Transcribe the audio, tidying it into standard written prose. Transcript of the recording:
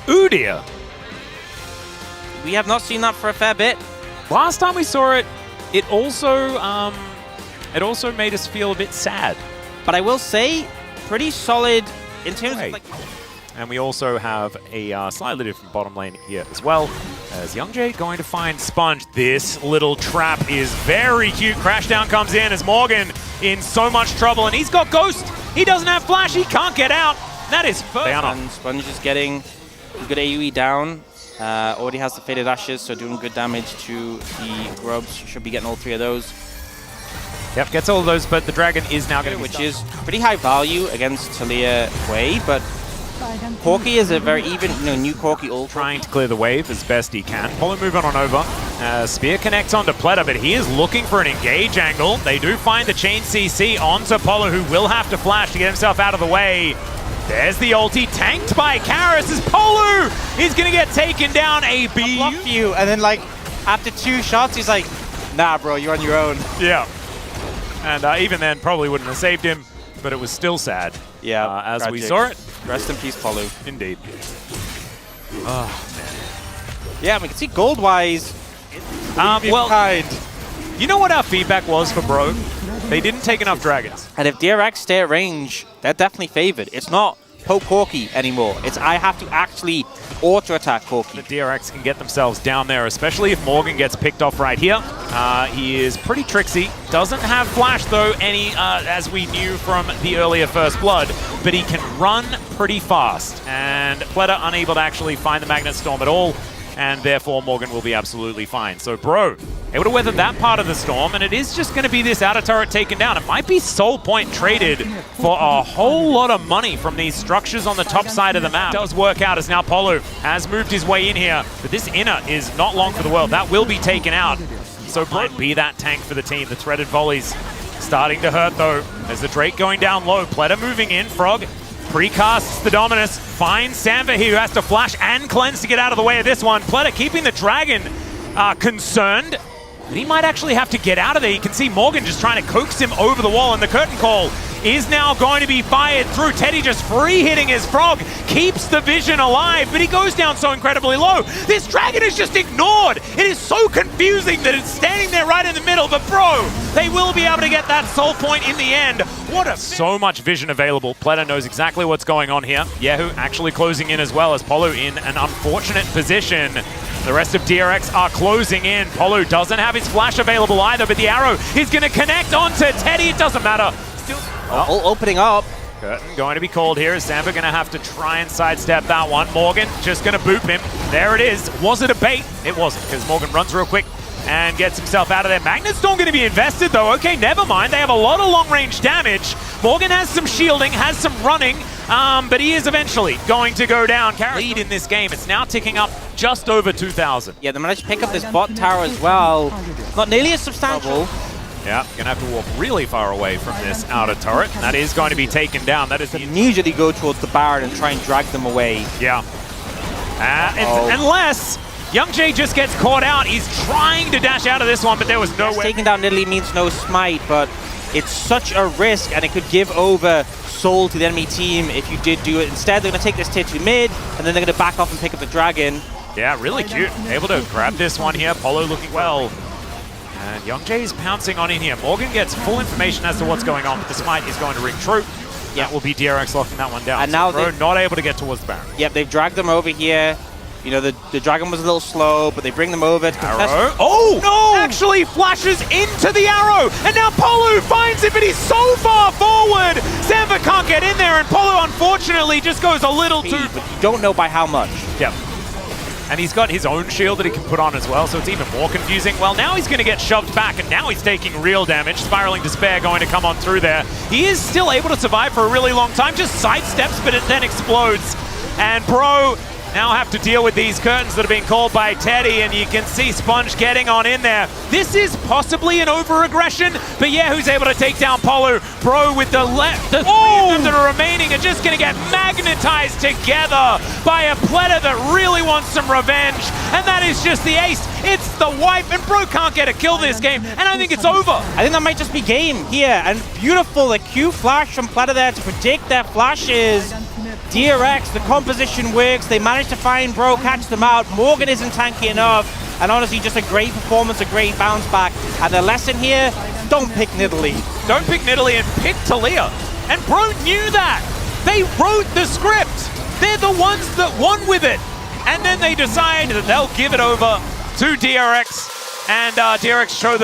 Ooh dear. We have not seen that for a fair bit. Last time we saw it, it also made us feel a bit sad. But I will say, pretty solid in terms of like... And we also have a slightly different bottom lane here as well. As YoungJ going to find Sponge. This little trap is very cute. Crashdown comes in as Morgan in so much trouble, and he's got Ghost. He doesn't have Flash. He can't get out. That is first. And Sponge is getting a good AoE down. Already has the Faded Ashes, so doing good damage to the Grubs. Should be getting all 3 of those. Yep, gets all of those, but the Dragon is now going to which is pretty high value against Talia Wei, but Corki is a very even, new Corki ult. Trying to clear the wave as best he can. Polo moving on over. Spear connects onto Pleta, but he is looking for an engage angle. They do find the chain CC onto Polo, who will have to flash to get himself out of the way. There's the ulti, tanked by Karis as Polo is going to get taken down. A B. Block you, and then like after 2 shots, he's like, nah, bro, you're on your own. Yeah. And even then, probably wouldn't have saved him, but it was still sad. Yeah, as tragic. we saw it. Rest in peace, Polo. Indeed. Oh, man. Yeah, we can see gold-wise. Well, you know what our feedback was for Bro? They didn't take enough dragons. And if DRX stay at range, they're definitely favored. It's not poke Corki anymore. It's I have to actually auto-attack Corki. The DRX can get themselves down there, especially if Morgan gets picked off right here. He is pretty tricksy. Doesn't have Flash, though, as we knew from the earlier First Blood, but he can run pretty fast. And Pleta unable to actually find the Magnet Storm at all, and therefore Morgan will be absolutely fine. So Bro able to weather that part of the storm, and it is just going to be this outer turret taken down. It might be Soul Point traded for a whole lot of money from these structures on the top side of the map. It does work out as now Polo has moved his way in here, but this inner is not long for the world. That will be taken out. So Bro be that tank for the team. The threaded volleys starting to hurt though, as the Drake going down low. Pleta moving in, Frog precasts the Dominus, finds Samba here who has to flash and cleanse to get out of the way of this one. Pleta keeping the Dragon concerned. But he might actually have to get out of there. You can see Morgan just trying to coax him over the wall, and the curtain call is now going to be fired through. Teddy just free hitting his Frog, keeps the vision alive, but he goes down so incredibly low. This Dragon is just ignored. It is so confusing that it's standing there right in the middle, but Bro, they will be able to get that Soul Point in the end. What a... So much vision available. Pleta knows exactly what's going on here. Yahoo actually closing in as well, as Polo in an unfortunate position. The rest of DRX are closing in. Polo doesn't have his flash available either, but the arrow is going to connect onto Teddy. It doesn't matter. Still opening up. Curtain going to be called here. Is Samba going to have to try and sidestep that one? Morgan just going to boop him. There it is. Was it a bait? It wasn't, because Morgan runs real quick and gets himself out of there. Magnet Storm going to be invested though. Okay, never mind. They have a lot of long-range damage. Morgan has some shielding, has some running, but he is eventually going to go down. Lead in this game. It's now ticking up just over 2,000. Yeah, they managed to pick up this bot tower as well. Not nearly as substantial. Yeah, gonna have to walk really far away from this outer turret. That is going to be taken down. That is immediately go towards the Baron and try and drag them away. Yeah. Unless YoungJ just gets caught out. He's trying to dash out of this one, but there was no way. Taking down Nidalee means no smite, but it's such a risk, and it could give over Soul to the enemy team if you did do it. Instead, they're going to take this tier 2 mid, and then they're going to back off and pick up the Dragon. Yeah, really cute. Able to grab this one here. Polo looking well. And YoungJ is pouncing on in here. Morgan gets full information as to what's going on, but the smite is going to ring true. Yeah, that will be DRX locking that one down. And now they're not able to get towards the Baron. Yep, they've dragged them over here. You know, the Dragon was a little slow, but they bring them over to contest. Arrow. Oh, no! Actually flashes into the arrow, and now Polo finds it, but he's so far forward! Samba can't get in there, and Polo, unfortunately, just goes a little too... But you don't know by how much. Yep. And he's got his own shield that he can put on as well, so it's even more confusing. Well, now he's going to get shoved back, and now he's taking real damage. Spiraling Despair going to come on through there. He is still able to survive for a really long time, just sidesteps, but it then explodes. And Bro now have to deal with these curtains that are being called by Teddy, and you can see Sponge getting on in there. This is possibly an over-aggression, but yeah, who's able to take down Polo? Bro with the left, the three of them that are remaining are just going to get magnetized together by a Pleta that really wants some revenge, and that is just the ace. It's the wipe, and Bro can't get a kill this game, and I think it's over. I think that might just be game here, and beautiful, the Q flash from Pleta there to predict their flashes. DRX, the composition works. They managed to find Bro, catch them out. Morgan isn't tanky enough. And honestly, just a great performance, a great bounce back. And the lesson here, don't pick Nidalee. Don't pick Nidalee and pick Taliyah. And Bro knew that. They wrote the script. They're the ones that won with it. And then they decide that they'll give it over to DRX. And DRX show them